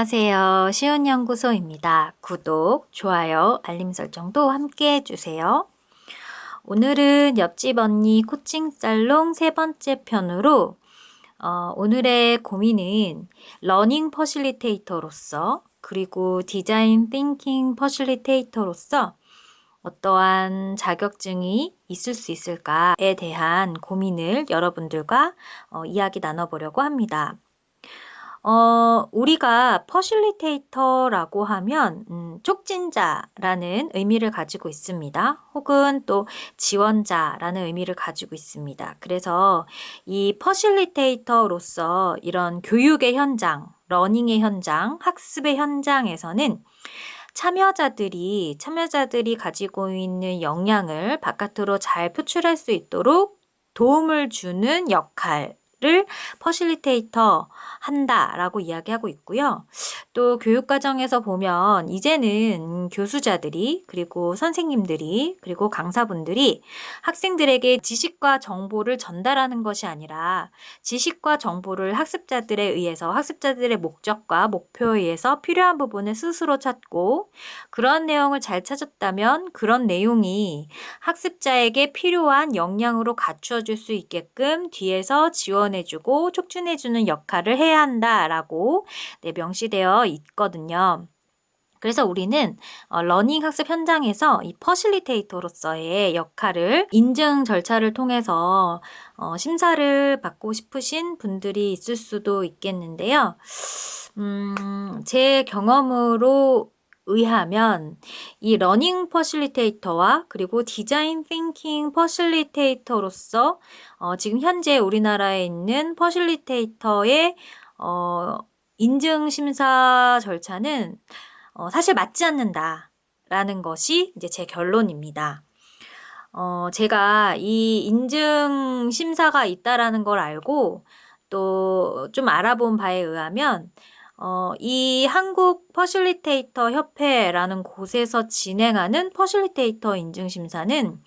안녕하세요. 시온연구소입니다. 구독, 좋아요, 알림 설정도 함께 해주세요. 오늘은 옆집 언니 코칭 살롱 세 번째 편으로 오늘의 고민은 러닝 퍼실리테이터로서 그리고 디자인 띵킹 퍼실리테이터로서 어떠한 자격증이 있을 수 있을까에 대한 고민을 여러분들과 이야기 나눠보려고 합니다. 우리가 퍼실리테이터라고 하면 촉진자라는 의미를 가지고 있습니다. 혹은 또 지원자라는 의미를 가지고 있습니다. 그래서 이 퍼실리테이터로서 이런 교육의 현장, 러닝의 현장, 학습의 현장에서는 참여자들이 가지고 있는 역량을 바깥으로 잘 표출할 수 있도록 도움을 주는 역할을 퍼실리테이터 한다라고 이야기하고 있고요. 또 교육과정에서 보면 이제는 교수자들이 그리고 선생님들이 그리고 강사분들이 학생들에게 지식과 정보를 전달하는 것이 아니라 지식과 정보를 학습자들에 의해서 학습자들의 목적과 목표에 의해서 필요한 부분을 스스로 찾고 그런 내용을 잘 찾았다면 그런 내용이 학습자에게 필요한 역량으로 갖추어줄 수 있게끔 뒤에서 지원해주고 촉진해주는 역할을 해야 한다라고 명시되어 있거든요. 그래서 우리는 러닝 학습 현장에서 이 퍼실리테이터로서의 역할을 인증 절차를 통해서 심사를 받고 싶으신 분들이 있을 수도 있겠는데요. 제 경험으로 의하면 이 러닝 퍼실리테이터와 그리고 디자인 띵킹 퍼실리테이터로서 지금 현재 우리나라에 있는 퍼실리테이터의 인증 심사 절차는 사실 맞지 않는다라는 것이 이제 제 결론입니다. 제가 이 인증 심사가 있다라는 걸 알고 또 좀 알아본 바에 의하면 이 한국 퍼실리테이터 협회라는 곳에서 진행하는 퍼실리테이터 인증 심사는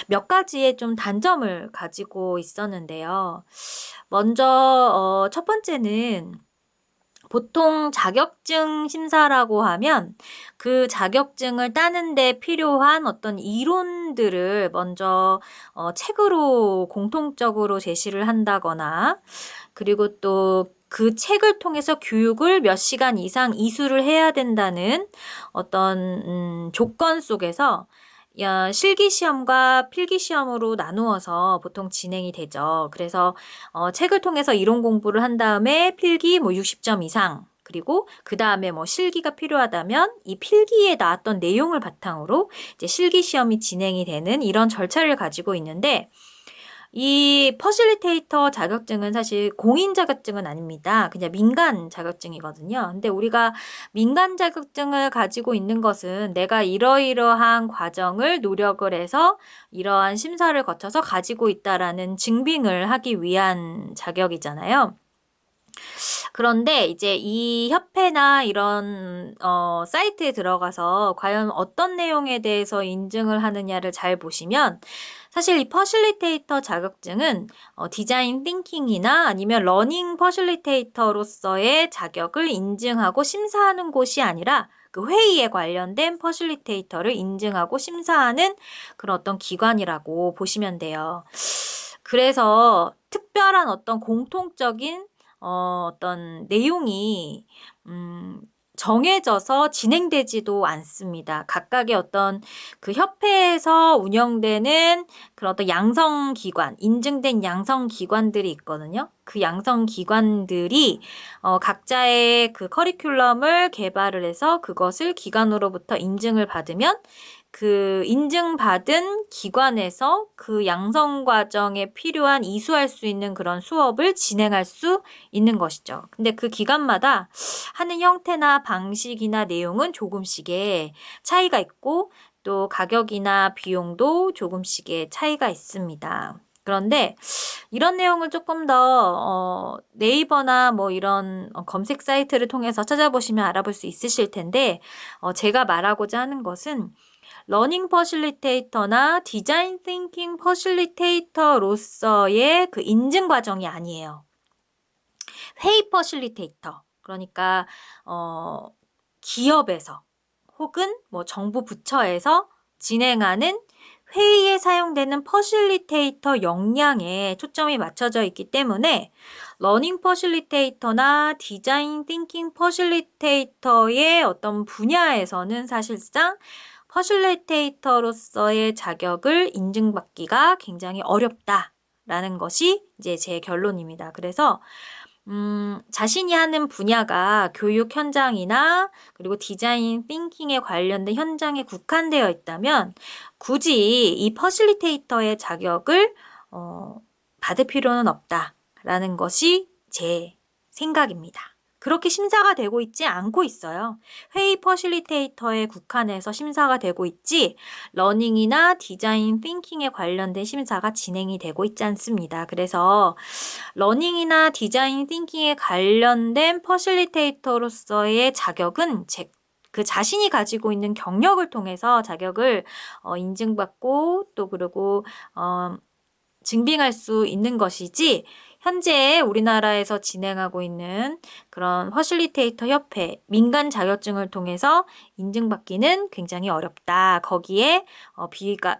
몇 가지의 좀 단점을 가지고 있었는데요. 먼저 첫 번째는 보통 자격증 심사라고 하면 그 자격증을 따는 데 필요한 어떤 이론들을 먼저 책으로 공통적으로 제시를 한다거나 그리고 또 그 책을 통해서 교육을 몇 시간 이상 이수를 해야 된다는 어떤 조건 속에서 실기시험과 필기시험으로 나누어서 보통 진행이 되죠. 그래서 책을 통해서 이론 공부를 한 다음에 필기 60점 이상 그리고 그 다음에 실기가 필요하다면 이 필기에 나왔던 내용을 바탕으로 이제 실기시험이 진행이 되는 이런 절차를 가지고 있는데 이 퍼실리테이터 자격증은 사실 공인 자격증은 아닙니다. 그냥 민간 자격증이거든요. 근데 우리가 민간 자격증을 가지고 있는 것은 내가 이러이러한 과정을 노력을 해서 이러한 심사를 거쳐서 가지고 있다라는 증빙을 하기 위한 자격이잖아요. 그런데 이제 이 협회나 이런 사이트에 들어가서 과연 어떤 내용에 대해서 인증을 하느냐를 잘 보시면 사실 이 퍼실리테이터 자격증은 디자인 띵킹이나 아니면 러닝 퍼실리테이터로서의 자격을 인증하고 심사하는 곳이 아니라 그 회의에 관련된 퍼실리테이터를 인증하고 심사하는 그런 어떤 기관이라고 보시면 돼요. 그래서 특별한 어떤 공통적인 어떤 내용이 정해져서 진행되지도 않습니다. 각각의 어떤 그 협회에서 운영되는 그런 어떤 양성기관, 인증된 양성기관들이 있거든요. 그 양성기관들이 각자의 그 커리큘럼을 개발을 해서 그것을 기관으로부터 인증을 받으면 그 인증받은 기관에서 그 양성 과정에 필요한 이수할 수 있는 그런 수업을 진행할 수 있는 것이죠. 근데 그 기관마다 하는 형태나 방식이나 내용은 조금씩의 차이가 있고 또 가격이나 비용도 조금씩의 차이가 있습니다. 그런데 이런 내용을 조금 더 네이버나 이런 검색 사이트를 통해서 찾아보시면 알아볼 수 있으실 텐데 제가 말하고자 하는 것은 러닝 퍼실리테이터나 디자인 띵킹 퍼실리테이터로서의 그 인증 과정이 아니에요. 회의 퍼실리테이터, 그러니까 기업에서 혹은 뭐 정부 부처에서 진행하는 회의에 사용되는 퍼실리테이터 역량에 초점이 맞춰져 있기 때문에 러닝 퍼실리테이터나 디자인 띵킹 퍼실리테이터의 어떤 분야에서는 사실상 퍼실리테이터로서의 자격을 인증받기가 굉장히 어렵다라는 것이 이제 제 결론입니다. 그래서 자신이 하는 분야가 교육 현장이나 그리고 디자인 띵킹에 관련된 현장에 국한되어 있다면 굳이 이 퍼실리테이터의 자격을 받을 필요는 없다라는 것이 제 생각입니다. 그렇게 심사가 되고 있지 않고 있어요. 회의 퍼실리테이터에 국한해서 심사가 되고 있지 러닝이나 디자인 띵킹에 관련된 심사가 진행이 되고 있지 않습니다. 그래서 러닝이나 디자인 띵킹에 관련된 퍼실리테이터로서의 자격은 그 자신이 가지고 있는 경력을 통해서 자격을 인증받고 또 그리고 증빙할 수 있는 것이지 현재 우리나라에서 진행하고 있는 그런 퍼실리테이터 협회 민간 자격증을 통해서 인증받기는 굉장히 어렵다. 거기에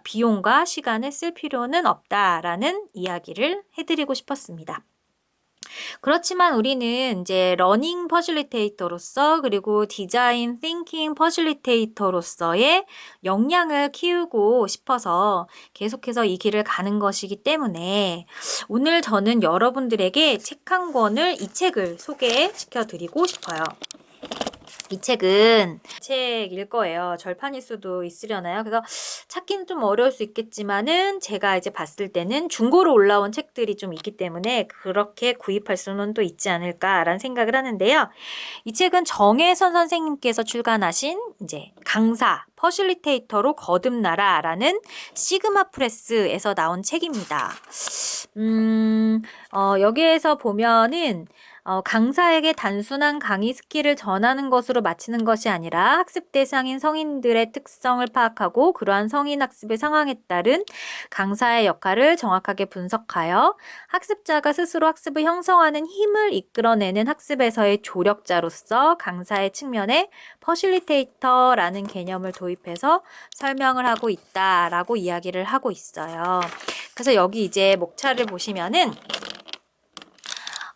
비용과 시간을 쓸 필요는 없다라는 이야기를 해드리고 싶었습니다. 그렇지만 우리는 이제 러닝 퍼실리테이터로서 그리고 디자인 띵킹 퍼실리테이터로서의 역량을 키우고 싶어서 계속해서 이 길을 가는 것이기 때문에 오늘 저는 여러분들에게 책 한 권을 이 책을 소개시켜 드리고 싶어요. 이 책은 책일 거예요. 절판일 수도 있으려나요? 그래서 찾기는 좀 어려울 수 있겠지만은 제가 이제 봤을 때는 중고로 올라온 책들이 좀 있기 때문에 그렇게 구입할 수는 또 있지 않을까라는 생각을 하는데요. 이 책은 정혜선 선생님께서 출간하신 이제 강사 퍼실리테이터로 거듭나라라는 시그마 프레스에서 나온 책입니다. 여기에서 보면은 강사에게 단순한 강의 스킬을 전하는 것으로 마치는 것이 아니라 학습 대상인 성인들의 특성을 파악하고 그러한 성인 학습의 상황에 따른 강사의 역할을 정확하게 분석하여 학습자가 스스로 학습을 형성하는 힘을 이끌어내는 학습에서의 조력자로서 강사의 측면에 퍼실리테이터라는 개념을 도입해서 설명을 하고 있다라고 이야기를 하고 있어요. 그래서 여기 이제 목차를 보시면은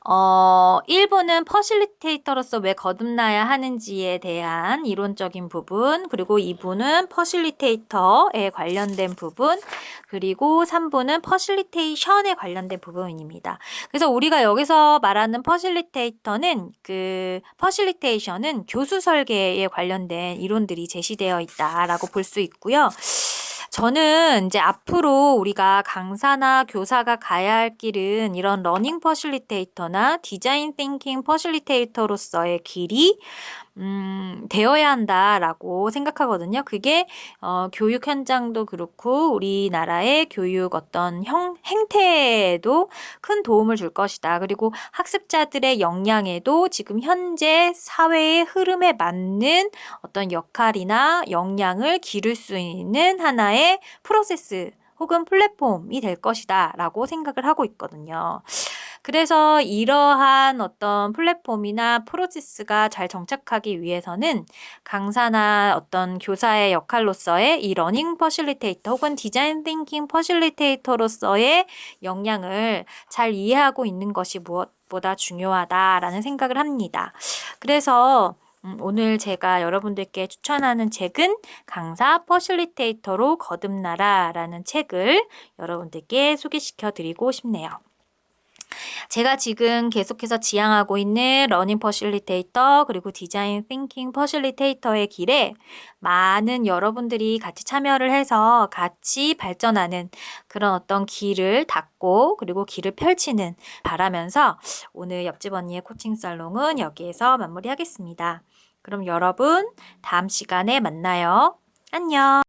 1부는 퍼실리테이터로서 왜 거듭나야 하는지에 대한 이론적인 부분, 그리고 2부는 퍼실리테이터에 관련된 부분, 그리고 3부는 퍼실리테이션에 관련된 부분입니다. 그래서 우리가 여기서 말하는 퍼실리테이션은 교수 설계에 관련된 이론들이 제시되어 있다라고 볼 수 있고요. 저는 이제 앞으로 우리가 강사나 교사가 가야 할 길은 이런 러닝 퍼실리테이터나 디자인 띵킹 퍼실리테이터로서의 길이 되어야 한다라고 생각하거든요. 그게 교육 현장도 그렇고 우리나라의 교육 어떤 행태에도 큰 도움을 줄 것이다. 그리고 학습자들의 역량에도 지금 현재 사회의 흐름에 맞는 어떤 역할이나 역량을 기를 수 있는 하나의 프로세스 혹은 플랫폼이 될 것이다 라고 생각을 하고 있거든요. 그래서 이러한 어떤 플랫폼이나 프로세스가 잘 정착하기 위해서는 강사나 어떤 교사의 역할로서의 이 러닝 퍼실리테이터 혹은 디자인 띵킹 퍼실리테이터로서의 역량을 잘 이해하고 있는 것이 무엇보다 중요하다라는 생각을 합니다. 그래서 오늘 제가 여러분들께 추천하는 책은 강사 퍼실리테이터로 거듭나라 라는 책을 여러분들께 소개시켜 드리고 싶네요. 제가 지금 계속해서 지향하고 있는 러닝 퍼실리테이터 그리고 디자인 띵킹 퍼실리테이터의 길에 많은 여러분들이 같이 참여를 해서 같이 발전하는 그런 어떤 길을 닫고 그리고 길을 펼치는 바라면서 오늘 옆집 언니의 코칭 살롱은 여기에서 마무리하겠습니다. 그럼 여러분 다음 시간에 만나요. 안녕.